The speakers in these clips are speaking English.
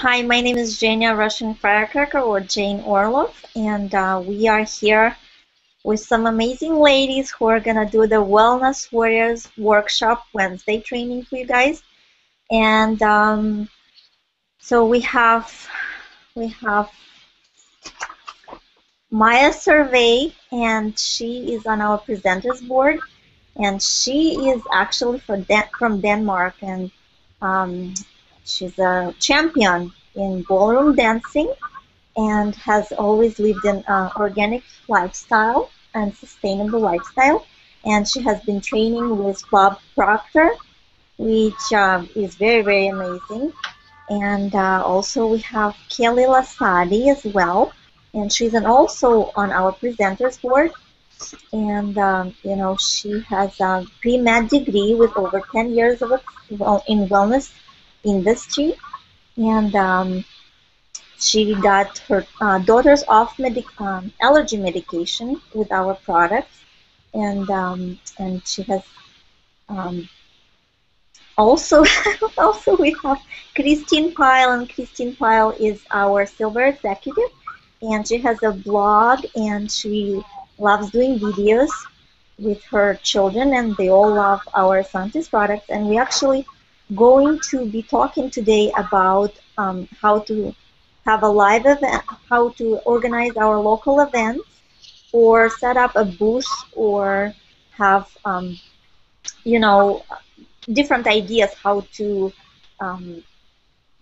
Hi, my name is Jane Russian Firecracker or Jane Orlov, and we are here with some amazing ladies who are gonna do the Wellness Warriors Workshop Wednesday training for you guys. And so we have Maja Serve, and she is on our presenters board, and she is actually from Denmark, and she's a champion in ballroom dancing and has always lived an organic lifestyle and sustainable lifestyle. And she has been training with Bob Proctor, which is very, very amazing. And also we have Kelly Laassadi as well, and she's also on our presenters board. And you know, she has a pre-med degree with over 10 years of in wellness industry, and she got her daughters off allergy medication with our products, and she has also also we have Christine Pyle, and Christine Pyle is our silver executive, and she has a blog, and she loves doing videos with her children, and they all love our Essante products. And we actually going to be talking today about how to have a live event, how to organize our local events, or set up a booth, or have you know, different ideas how to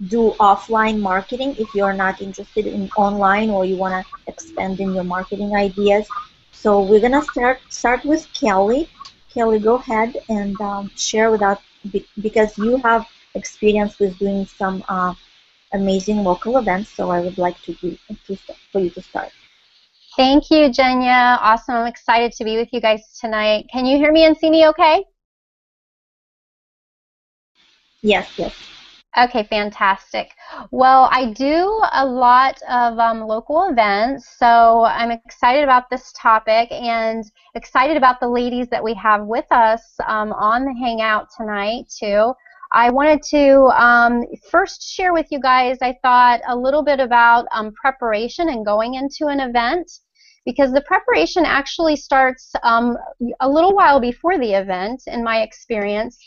do offline marketing if you're not interested in online or you want to expand in your marketing ideas. So we're gonna start with Kelly. Kelly, go ahead and share with us, because you have experience with doing some amazing local events. So I would like for you to start. Thank you, Jenya. Awesome. I'm excited to be with you guys tonight. Can you hear me and see me okay? Yes, yes. Okay, fantastic. Well, I do a lot of local events, so I'm excited about this topic and excited about the ladies that we have with us on the Hangout tonight, too. I wanted to first share with you guys, I thought, a little bit about preparation and going into an event, because the preparation actually starts a little while before the event, in my experience.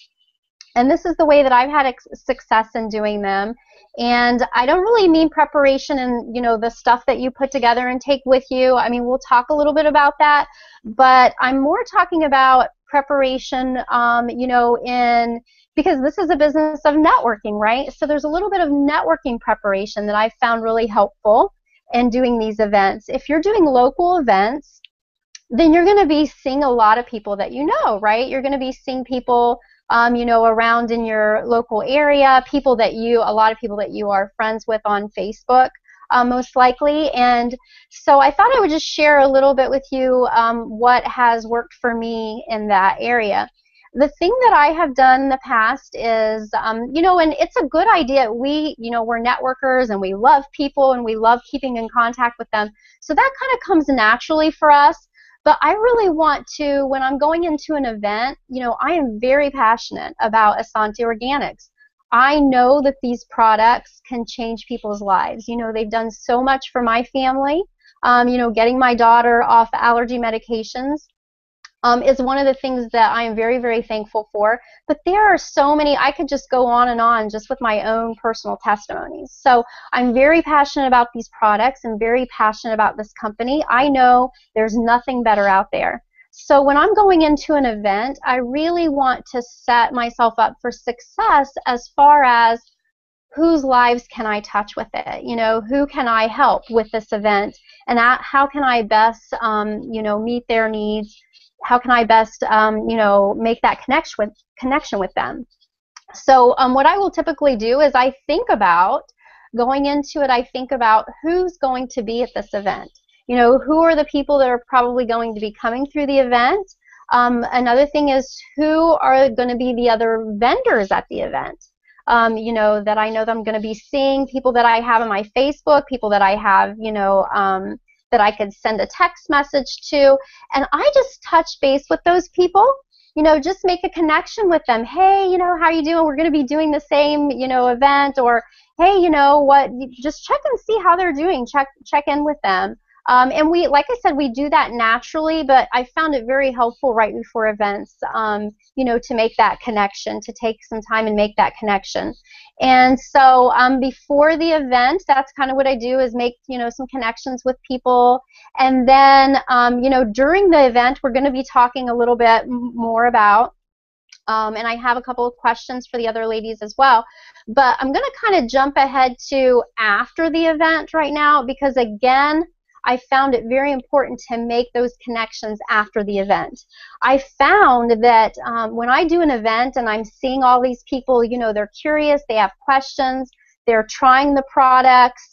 And this is the way that I've had success in doing them. And I don't really mean preparation and, you know, the stuff that you put together and take with you. I mean, we'll talk a little bit about that. But I'm more talking about preparation, you know, because this is a business of networking, right? So there's a little bit of networking preparation that I've found really helpful in doing these events. If you're doing local events, then you're going to be seeing a lot of people that you know, right? You're going to be seeing people you know, around in your local area, a lot of people that you are friends with on Facebook, most likely. And so I thought I would just share a little bit with you what has worked for me in that area. The thing that I have done in the past is, you know, and it's a good idea. You know, we're networkers and we love people and we love keeping in contact with them. So that kind of comes naturally for us. But I really want to, when I'm going into an event, you know, I am very passionate about Essante Organics. I know that these products can change people's lives. You know, they've done so much for my family. You know, getting my daughter off allergy medications is one of the things that I am very, very thankful for. But there are so many, I could just go on and on just with my own personal testimonies. So I'm very passionate about these products and very passionate about this company. I know there's nothing better out there. So when I'm going into an event, I really want to set myself up for success as far as whose lives can I touch with it? You know, who can I help with this event? And how can I best, you know, meet their needs? How can I best, you know, make that connection with them? So what I will typically do is I think about, going into it, I think about who's going to be at this event. You know, who are the people that are probably going to be coming through the event? Another thing is, who are going to be the other vendors at the event? You know, that I know that I'm going to be seeing, people that I have on my Facebook, people that I have, you know, that I could send a text message to, and I just touch base with those people, you know, just make a connection with them. Hey, you know, how you doing? We're going to be doing the same, you know, event, or hey, you know what, just check and see how they're doing, check in with them. And we, like I said, we do that naturally, but I found it very helpful right before events, you know, to make that connection, to take some time and make that connection. And so before the event, that's kind of what I do, is make, you know, some connections with people. And then, you know, during the event, we're going to be talking a little bit more about, and I have a couple of questions for the other ladies as well. But I'm going to kind of jump ahead to after the event right now, because again, I found it very important to make those connections after the event. I found that when I do an event and I'm seeing all these people, you know, they're curious, they have questions, they're trying the products,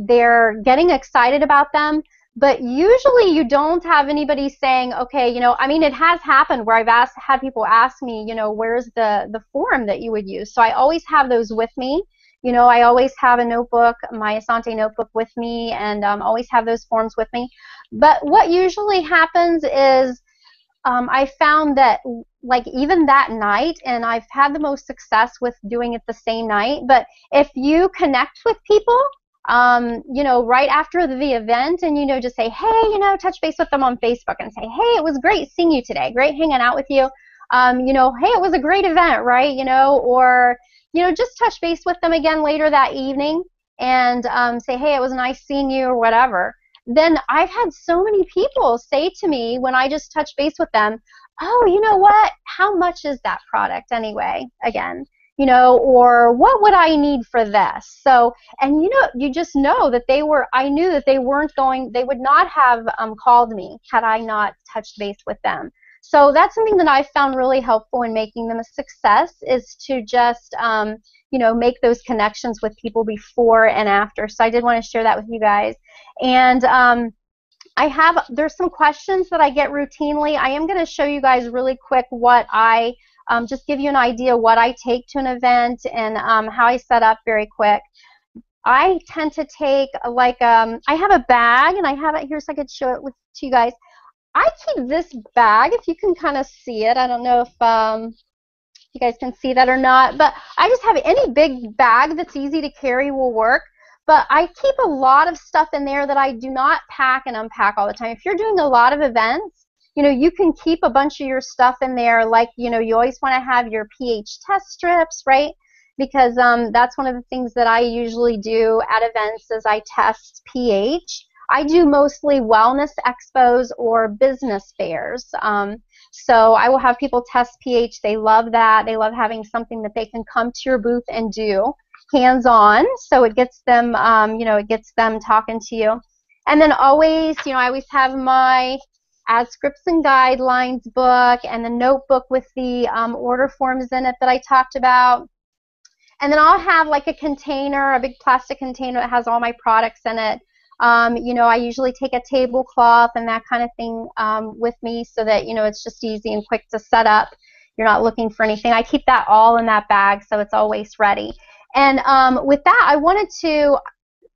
they're getting excited about them, but usually you don't have anybody saying, okay, you know, I mean, it has happened where I've had people ask me, you know, where's the form that you would use? So I always have those with me. You know, I always have a notebook, my Essante notebook with me, and always have those forms with me. But what usually happens is I found that, like, even that night, and I've had the most success with doing it the same night, but if you connect with people, you know, right after the event, and, you know, just say, hey, you know, touch base with them on Facebook and say, hey, it was great seeing you today, great hanging out with you, you know, hey, it was a great event, right, you know, or, you know, just touch base with them again later that evening and say, hey, it was nice seeing you, or whatever. Then I've had so many people say to me when I just touch base with them, oh, you know what, how much is that product anyway, again, you know, or what would I need for this? So, and you know, you just know that I knew that they would not have called me had I not touched base with them. So that's something that I found really helpful in making them a success, is to just, you know, make those connections with people before and after. So I did want to share that with you guys. And there's some questions that I get routinely. I am going to show you guys really quick what I, just give you an idea what I take to an event and how I set up very quick. I tend to take, like, I have a bag, and I have it here so I could show it to you guys. I keep this bag, if you can kind of see it. I don't know if you guys can see that or not, but I just have any big bag that's easy to carry will work. But I keep a lot of stuff in there that I do not pack and unpack all the time. If you're doing a lot of events, you know, you can keep a bunch of your stuff in there. Like, you know, you always want to have your pH test strips, right? Because that's one of the things that I usually do at events is I test pH. I do mostly wellness expos or business fairs. So I will have people test pH. They love that. They love having something that they can come to your booth and do hands-on. So it gets them, you know, it gets them talking to you. And then always, you know, I always have my Ad Scripts and Guidelines book and the notebook with the order forms in it that I talked about. And then I'll have like a container, a big plastic container that has all my products in it. You know, I usually take a tablecloth and that kind of thing with me so that, you know, it's just easy and quick to set up. You're not looking for anything. I keep that all in that bag so it's always ready. And with that, I wanted to, a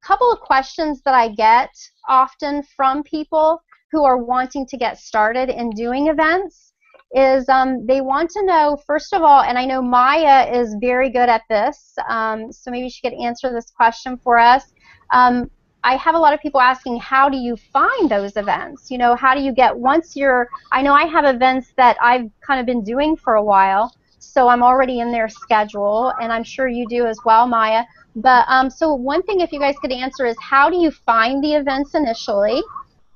couple of questions that I get often from people who are wanting to get started in doing events is they want to know, first of all, and I know Maja is very good at this, so maybe she could answer this question for us. I have a lot of people asking, how do you find those events? You know, how do you get, once you're, I know I have events that I've kind of been doing for a while, so I'm already in their schedule, and I'm sure you do as well, Maja. But so one thing, if you guys could answer, is how do you find the events initially?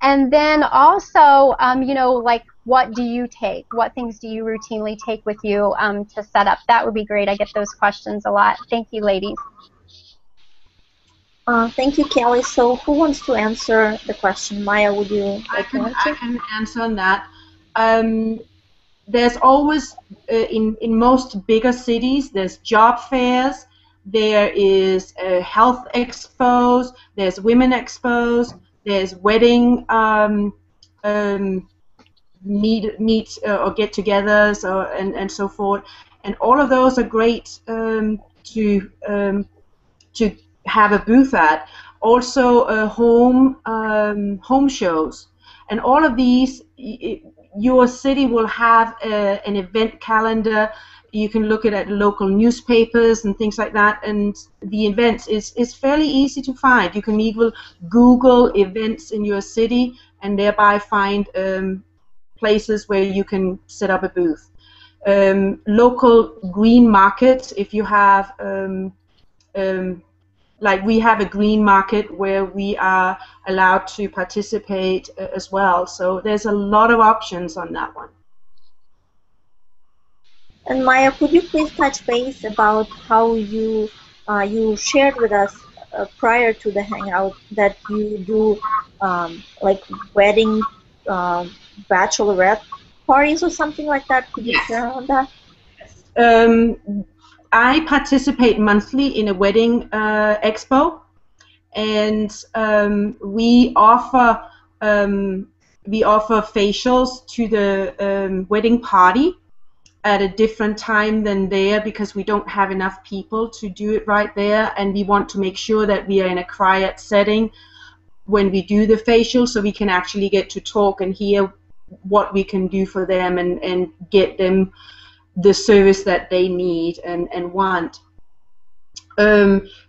And then also, you know, like, what do you take? What things do you routinely take with you to set up? That would be great. I get those questions a lot. Thank you, ladies. Thank you, Kelly. So who wants to answer the question? Maja, would you like to answer? I can answer on that. There's always, in most bigger cities, there's job fairs, there is health expos, there's women expos, there's wedding meet or get-togethers and so forth, and all of those are great to have a booth at. Also, home shows, and all of these. Your city will have an event calendar. You can look at local newspapers and things like that, and the events is fairly easy to find. You can even Google events in your city and thereby find places where you can set up a booth. Local green markets, if you have like we have a green market where we are allowed to participate as well. So there's a lot of options on that one. And Maya, could you please touch base about how you shared with us prior to the hangout that you do like wedding bachelorette parties or something like that? Could you share on that? I participate monthly in a wedding expo, and we offer facials to the wedding party at a different time than there, because we don't have enough people to do it right there, and we want to make sure that we are in a quiet setting when we do the facial, so we can actually get to talk and hear what we can do for them and get them the service that they need and want.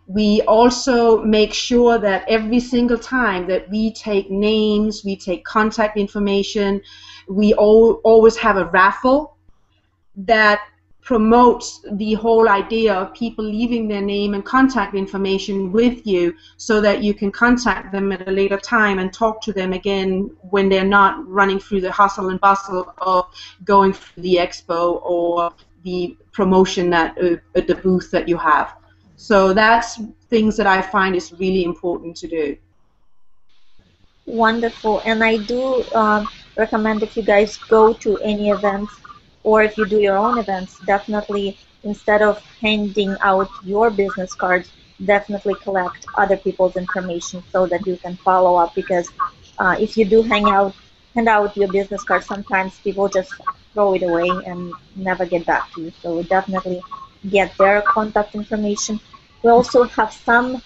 We also make sure that every single time that we take names, we take contact information, we always have a raffle that promotes the whole idea of people leaving their name and contact information with you, so that you can contact them at a later time and talk to them again when they're not running through the hustle and bustle of going through the expo or the promotion at the booth that you have. So that's things that I find is really important to do. Wonderful. And I do recommend, if you guys go to any events, or if you do your own events, definitely, instead of handing out your business cards, definitely collect other people's information so that you can follow up, because if you do hand out your business card, sometimes people just throw it away and never get back to you. So definitely get their contact information. We also have some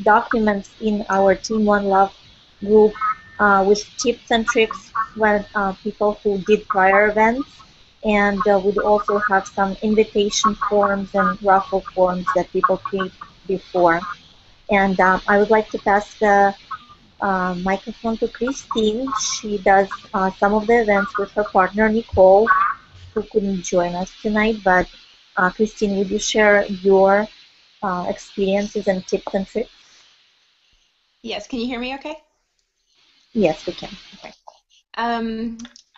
documents in our Team One Love group with tips and tricks when people who did prior events. And we also have some invitation forms and raffle forms that people create before. And I would like to pass the microphone to Christine. She does some of the events with her partner, Nicole, who couldn't join us tonight. But Christine, would you share your experiences and tips and tricks? Yes, can you hear me okay? Yes, we can. Okay.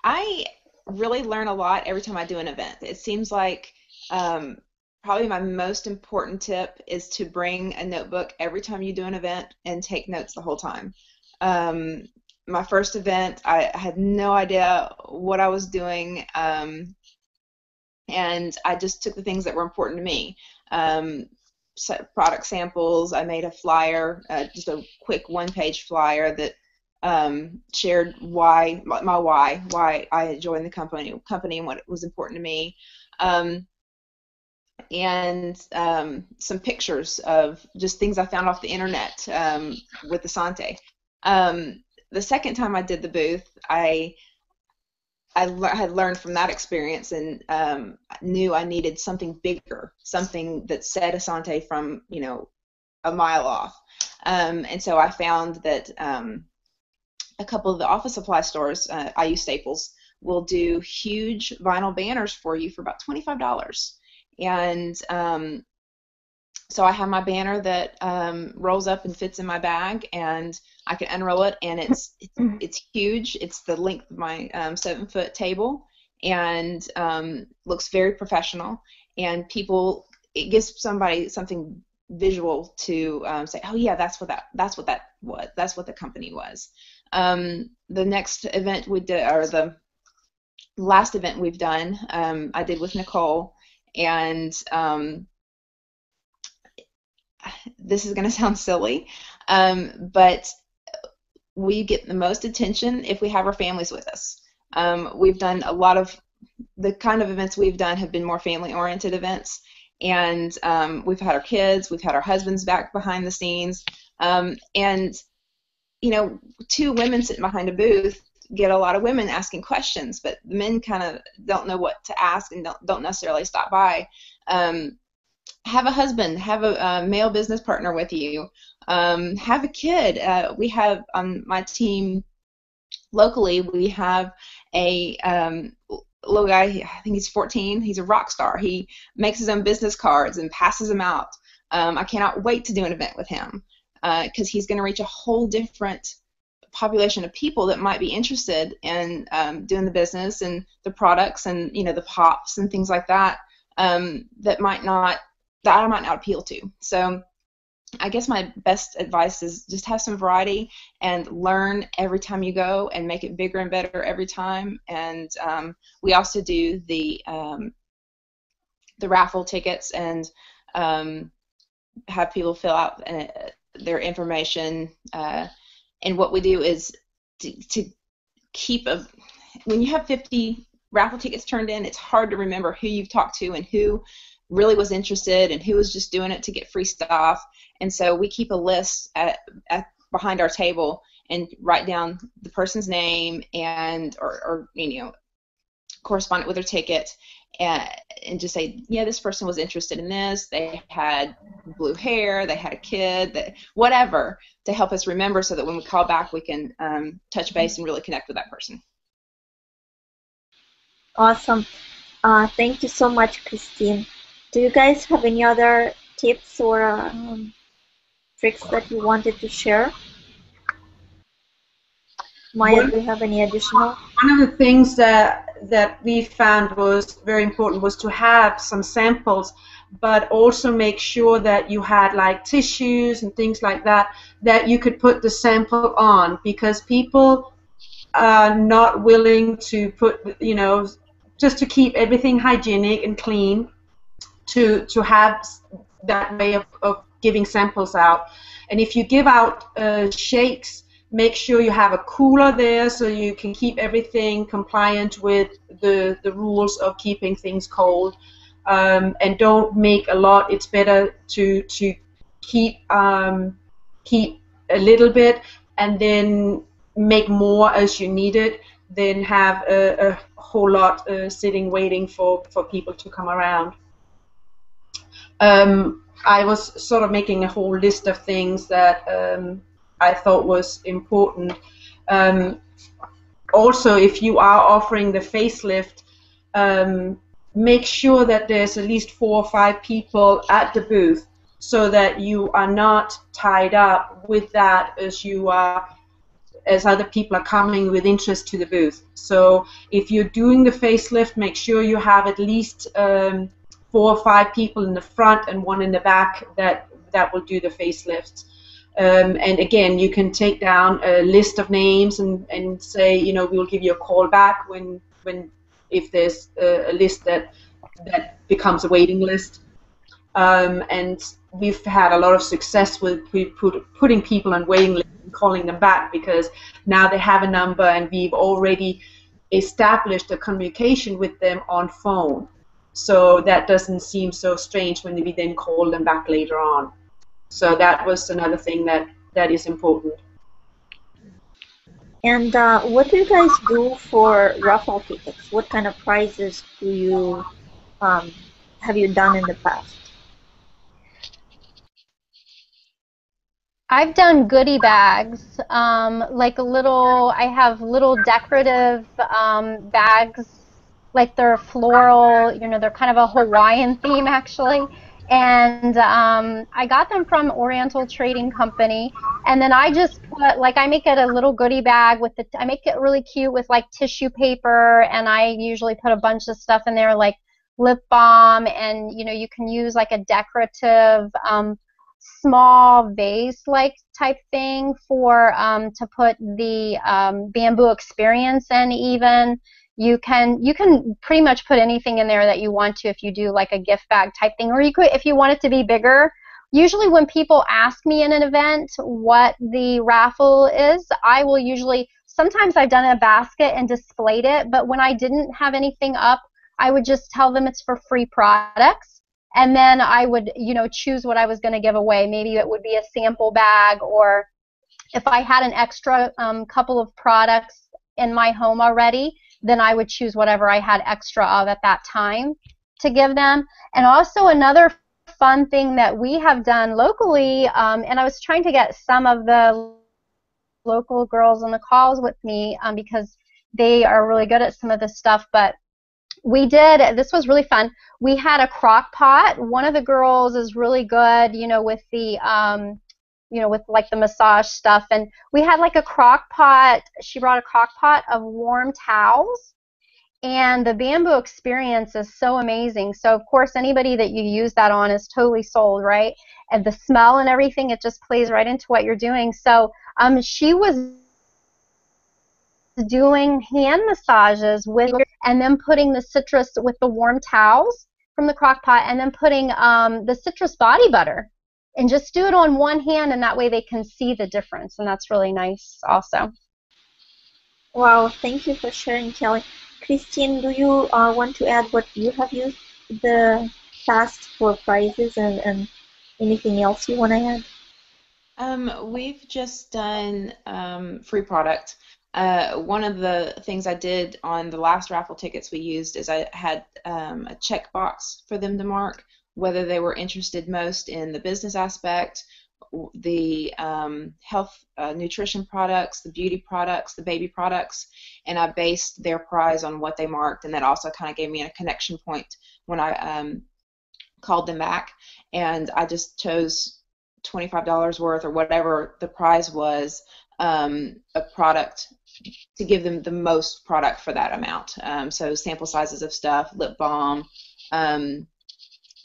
I really learn a lot every time I do an event. It seems like probably my most important tip is to bring a notebook every time you do an event and take notes the whole time. My first event, I had no idea what I was doing, and I just took the things that were important to me. Product samples. I made a flyer, just a quick one-page flyer that shared why I joined the company and what was important to me, and some pictures of just things I found off the internet with Essante. The second time I did the booth, I had learned from that experience and knew I needed something bigger, something that said Essante from a mile off, and so I found that a couple of the office supply stores, I use Staples, will do huge vinyl banners for you for about $25. And so I have my banner that rolls up and fits in my bag, and I can unroll it, and it's huge. It's the length of my 7-foot table, and looks very professional. And it gives somebody something visual to say, oh yeah, that's what the company was. The next event we did, or the last event we've done, I did with Nicole, and this is going to sound silly, but we get the most attention if we have our families with us. We've done a lot of the kind of events we've done have been more family-oriented events, and we've had our kids, we've had our husbands back behind the scenes, and two women sitting behind a booth, get a lot of women asking questions, but men kind of don't know what to ask and don't necessarily stop by. Have a husband, have a male business partner with you, have a kid. We have on my team locally, we have a little guy, I think he's 14, he's a rock star. He makes his own business cards and passes them out. I cannot wait to do an event with him because he's going to reach a whole different population of people that might be interested in doing the business and the products and, you know, the pops and things like that, that I might not appeal to. So I guess my best advice is just have some variety and learn every time you go and make it bigger and better every time. And we also do the raffle tickets and have people fill out their information. And what we do is to keep when you have 50 raffle tickets turned in, it's hard to remember who you've talked to and who really was interested and who was just doing it to get free stuff. And so we keep a list behind our table and write down the person's name and or you know, correspond it with their ticket and just say, yeah, this person was interested in this. They had blue hair. They had a kid. Whatever, to help us remember, so that when we call back, we can touch base and really connect with that person. Awesome. Thank you so much, Christine. Do you guys have any other tips or tricks that you wanted to share? Maja, do you have any additional? One of the things that we found was very important was to have some samples, but also make sure that you had like tissues and things like that you could put the sample on, because people are not willing to put, you know, just to keep everything hygienic and clean, to have that way of giving samples out. And if you give out shakes, make sure you have a cooler there so you can keep everything compliant with the rules of keeping things cold. And don't make a lot. It's better to keep a little bit and then make more as you need it, than have a whole lot sitting waiting for people to come around. I was sort of making a whole list of things that I thought was important. Also, if you are offering the facelift, make sure that there's at least 4 or 5 people at the booth, so that you are not tied up with that as other people are coming with interest to the booth. So if you're doing the facelift, make sure you have at least 4 or 5 people in the front and 1 in the back that will do the facelifts. And again, you can take down a list of names and say, you know, we'll give you a call back if there's a list that becomes a waiting list. And we've had a lot of success with putting people on waiting lists and calling them back, because now they have a number and we've already established a communication with them on phone. So that doesn't seem so strange when we then call them back later on. So that was another thing that is important. And what do you guys do for raffle tickets? What kind of prizes do you have you done in the past? I've done goodie bags, like I have little decorative bags, like they're floral, you know, they're kind of a Hawaiian theme actually. And I got them from Oriental Trading Company, and then I just put, like, I make it a little goodie bag with I make it really cute with like tissue paper, and I usually put a bunch of stuff in there like lip balm, and you know, you can use like a decorative small vase-like type thing for to put the bamboo experience in. Even you can pretty much put anything in there that you want to, if you do like a gift bag type thing, or you could, if you want it to be bigger. Usually when people ask me in an event what the raffle is, I will usually, sometimes I've done a basket and displayed it, but when I didn't have anything up, I would just tell them it's for free products. And then I would, you know, choose what I was going to give away. Maybe it would be a sample bag, or if I had an extra couple of products in my home already, then I would choose whatever I had extra of at that time to give them. And also another fun thing that we have done locally, and I was trying to get some of the local girls on the calls with me because they are really good at some of this stuff, but this was really fun. We had a crock pot. One of the girls is really good, with the, with like the massage stuff. And we had like a crock pot. She brought a crock pot of warm towels. And the bamboo experience is so amazing. So, of course, anybody that you use that on is totally sold, right? And the smell and everything, it just plays right into what you're doing. So she was doing hand massages and then putting the citrus with the warm towels from the crock pot, and then putting the citrus body butter, and just do it on one hand, and that way they can see the difference, and that's really nice also. Wow, thank you for sharing, Kelly. Christine, do you want to add what you have used the past for prizes and anything else you want to add? We've just done free product. One of the things I did on the last raffle tickets we used is I had a checkbox for them to mark whether they were interested most in the business aspect, the health, nutrition products, the beauty products, the baby products, and I based their prize on what they marked, and that also kind of gave me a connection point when I called them back, and I just chose $25 worth or whatever the prize was, a product to give them the most product for that amount. So sample sizes of stuff, lip balm,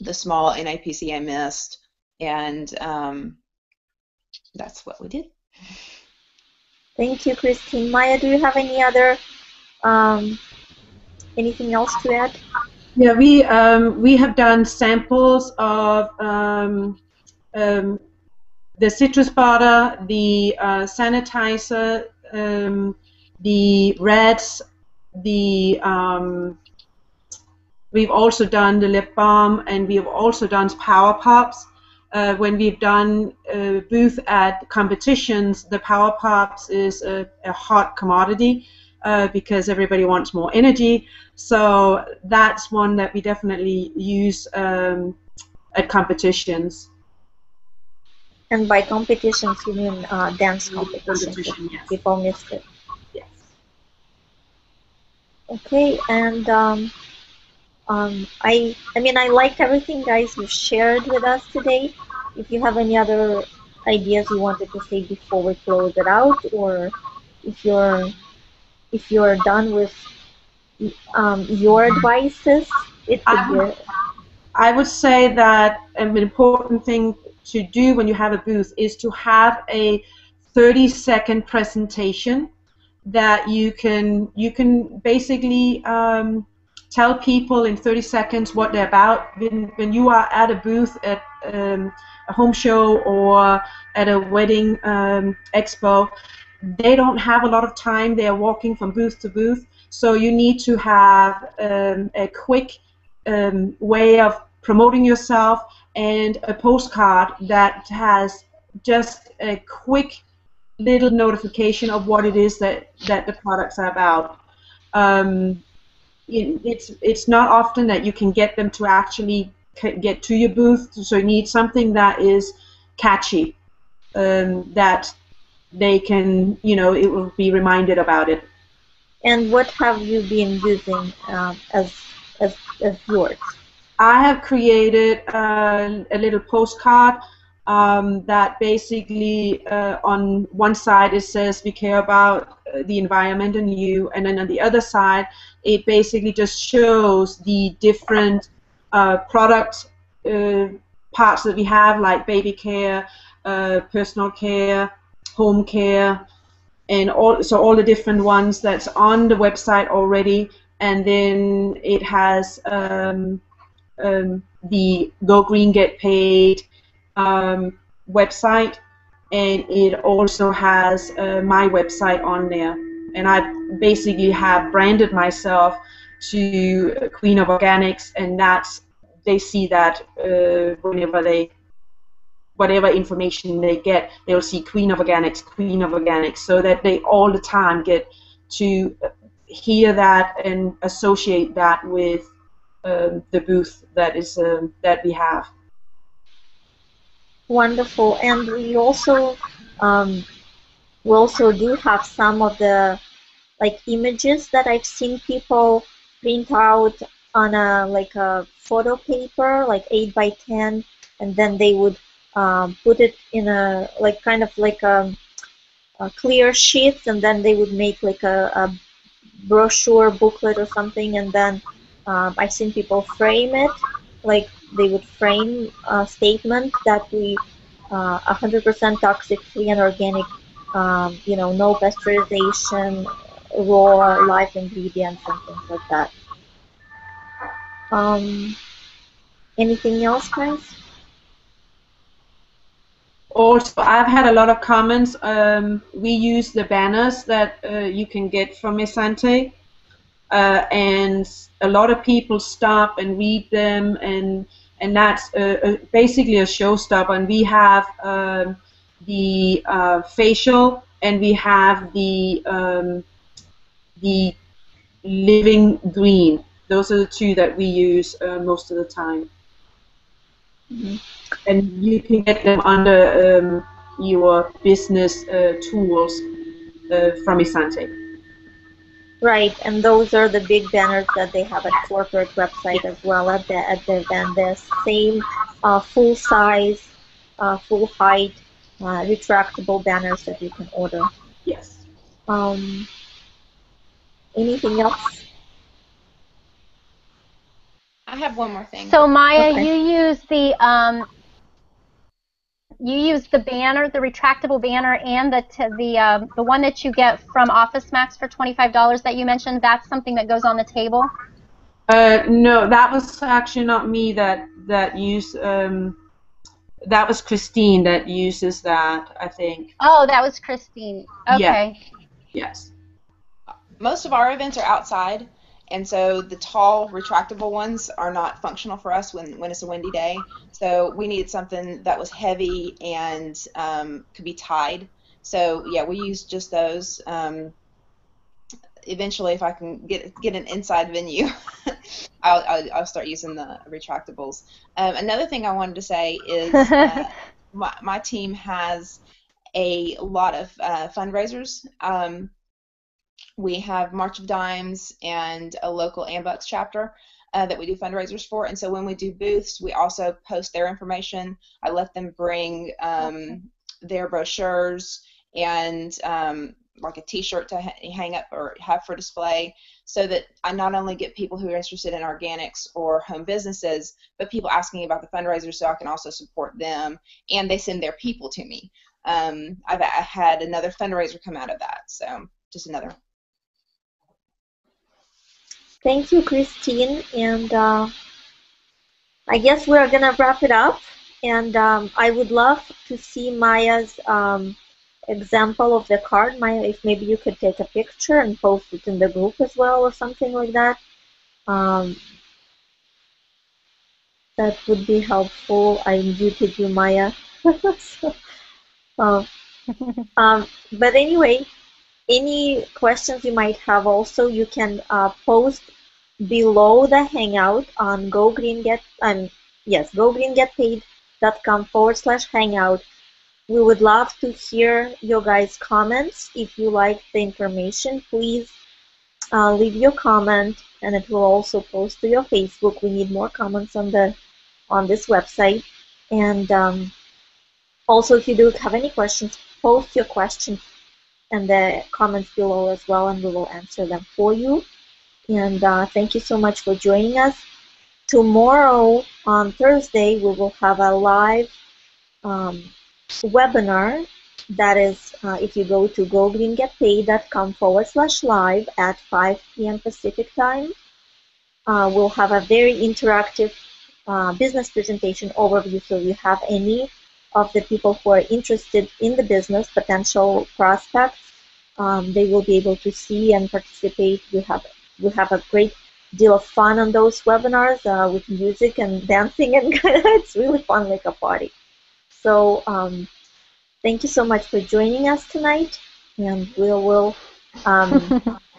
the small NAPCA mist, and that's what we did. Thank you, Christine. Maja, do you have any other anything else to add? Yeah, we have done samples of the citrus butter, the sanitizer, the reds, we've also done the lip balm, and we've also done power pops. When we've done booth at competitions, the power pops is a hot commodity because everybody wants more energy. So that's one that we definitely use at competitions. And by competitions, you mean dance competitions? Yes. People missed it. Yes. Okay, and I mean, I like everything, guys, you shared with us today. If you have any other ideas you wanted to say before we close it out, or if you're done with your advices, I would say that an important thing to do when you have a booth is to have a 30-second presentation that you can basically tell people in 30 seconds what they're about. When you are at a booth at a home show or at a wedding expo, they don't have a lot of time. They are walking from booth to booth, so you need to have a quick way of promoting yourself and a postcard that has just a quick little notification of what it is that the products are about. It's not often that you can get them to actually get to your booth, so you need something that is catchy, that they can, it will be reminded about it. And what have you been using as yours? I have created a little postcard that basically on one side it says we care about the environment and you, and then on the other side it basically just shows the different product parts that we have, like baby care, personal care, home care, and all the different ones that's on the website already. And then it has the Go Green Get Paid website, and it also has my website on there. And I basically have branded myself to Queen of Organics, and they see that whenever whatever information they get, they'll see Queen of Organics, so that they all the time get to hear that and associate that with the booth that we have. Wonderful. And we also do have some of the like images that I've seen people print out on a photo paper, like 8 by 10, and then they would put it in a kind of like a clear sheets, and then they would make like a brochure booklet or something, and then I've seen people frame it, like they would frame a statement that we 100% toxic free and organic, no pasteurization, raw live ingredients and things like that. Anything else, guys? Also, I've had a lot of comments. We use the banners that you can get from Essante, and a lot of people stop and read them, and that's basically a showstopper. And we have the facial, and we have the living green. Those are the two that we use most of the time. Mm-hmm. And you can get them under your business tools from Essante. Right, and those are the big banners that they have at corporate website as well at the event. The same full size, full height, retractable banners that you can order. Yes. Anything else? I have one more thing. So Maja, Okay. you use the banner, the retractable banner, and the one that you get from Office Max for $25 that you mentioned. That's something that goes on the table. No, that was actually not me that used. That was Christine that uses that, I think. Oh, that was Christine. Okay. Yeah. Yes. Most of our events are outside, and so the tall retractable ones are not functional for us when it's a windy day. So we needed something that was heavy and could be tied. So yeah, we use just those. Eventually, if I can get an inside venue, I'll start using the retractables. Another thing I wanted to say is my team has a lot of fundraisers. We have March of Dimes and a local Ambucks chapter that we do fundraisers for. And so when we do booths, we also post their information. I let them bring their brochures and like a t-shirt to hang up or have for display, so that I not only get people who are interested in organics or home businesses, but people asking about the fundraiser, so I can also support them, and they send their people to me. I had another fundraiser come out of that, so just another. Thank you, Christine, and I guess we're gonna wrap it up. And I would love to see Maja's example of the card. Maja, if maybe you could take a picture and post it in the group as well, or something like that. That would be helpful. I muted you, Maja. But anyway, any questions you might have also, you can post below the Hangout on gogreengetpaid.com/hangout. We would love to hear your guys' comments. If you like the information, please leave your comment, and it will also post to your Facebook. We need more comments on this website. And also, if you do have any questions, post your questions in the comments below as well, and we will answer them for you. And thank you so much for joining us. Tomorrow, on Thursday, we will have a live webinar. That is, if you go to gogreengetpaid.com/live at 5 p.m. Pacific time, we'll have a very interactive business presentation overview. So if you have any of the people who are interested in the business, potential prospects, they will be able to see and participate. We have a great deal of fun on those webinars with music and dancing, and it's really fun, like a party. So thank you so much for joining us tonight, and we will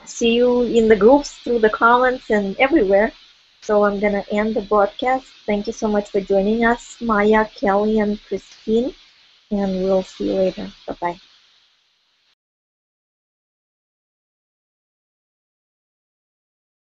See you in the groups, through the comments, and everywhere. So I'm going to end the broadcast. Thank you so much for joining us, Maja, Kelly, and Christine. And we'll see you later. Bye-bye.